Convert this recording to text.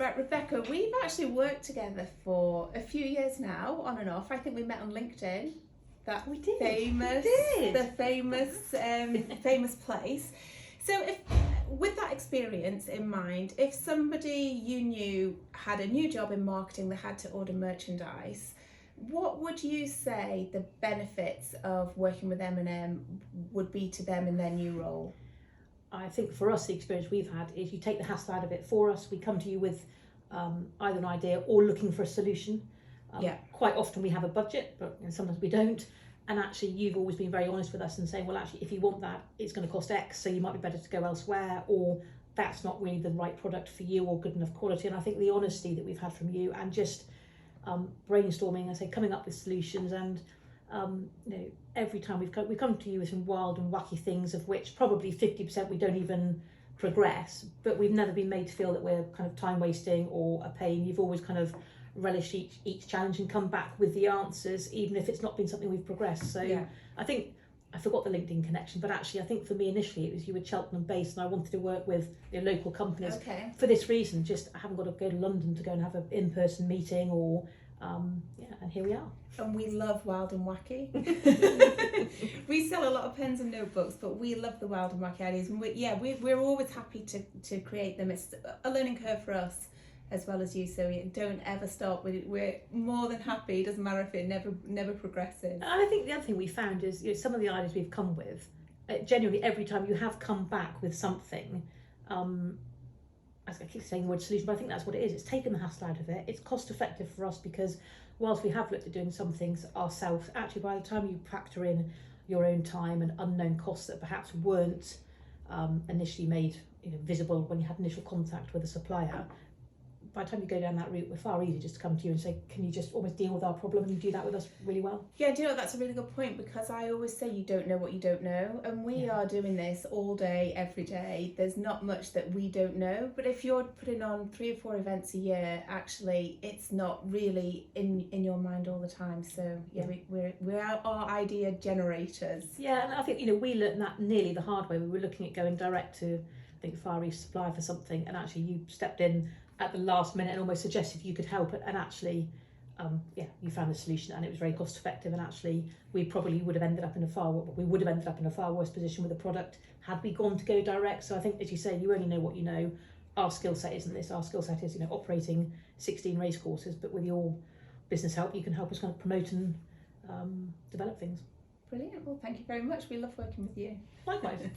Right, Rebecca, we've actually worked together for a few years now, on and off. I think we met on LinkedIn. That we did. The famous place. So, if with that experience in mind, if somebody you knew had a new job in marketing, they had to order merchandise, what would you say the benefits of working with M&M would be to them in their new role? I think for us, the experience we've had is you take the hassle out of it for us. We come to you with either an idea or looking for a solution. Quite often we have a budget, but sometimes we don't. And actually, you've always been very honest with us and saying, well, actually, if you want that, it's going to cost X, so you might be better to go elsewhere, or that's not really the right product for you or good enough quality. And I think the honesty that we've had from you and just brainstorming, I say, coming up with solutions, and every time we've come to you with some wild and wacky things, of which probably 50% we don't even progress, but we've never been made to feel that we're kind of time wasting or a pain. You've always kind of relished each challenge and come back with the answers, even if it's not been something we've progressed. So I think, I forgot the LinkedIn connection, but actually I think for me initially it was you were Cheltenham based and I wanted to work with local companies for this reason. Just I haven't got to go to London to go and have an in-person meeting or and here we are. And we love wild and wacky. We sell a lot of pens and notebooks, but we love the wild and wacky ideas. And we're always happy to create them. It's a learning curve for us as well as you, so we don't ever stop. We're more than happy. It doesn't matter if it never progresses. And I think the other thing we found is some of the ideas we've come with, genuinely every time you have come back with something, I keep saying the word solution, but I think that's what it is. It's taken the hassle out of it. It's cost effective for us because whilst we have looked at doing some things ourselves, actually by the time you factor in your own time and unknown costs that perhaps weren't initially made visible when you had initial contact with a supplier, by the time you go down that route, we're far easier just to come to you and say, can you just almost deal with our problem, and you do that with us really well. Yeah, do you know, that's a really good point, because I always say you don't know what you don't know, and we are doing this all day, every day. There's not much that we don't know, but if you're putting on 3 or 4 events a year, actually it's not really in your mind all the time. So we're our idea generators. Yeah, and I think we learned that nearly the hard way. We were looking at going direct to, I think, Far East supplier for something, and actually you stepped in at the last minute and almost suggested you could help it, and actually you found a solution, and it was very cost effective, and actually we probably would have ended up in a far worse position with the product had we gone to go direct. So I think, as you say, you only know what you know. Our skill set isn't this. Our skill set is operating 16 race courses, but with your business help you can help us kind of promote and develop things. Brilliant. Well, thank you very much. We love working with you. Likewise.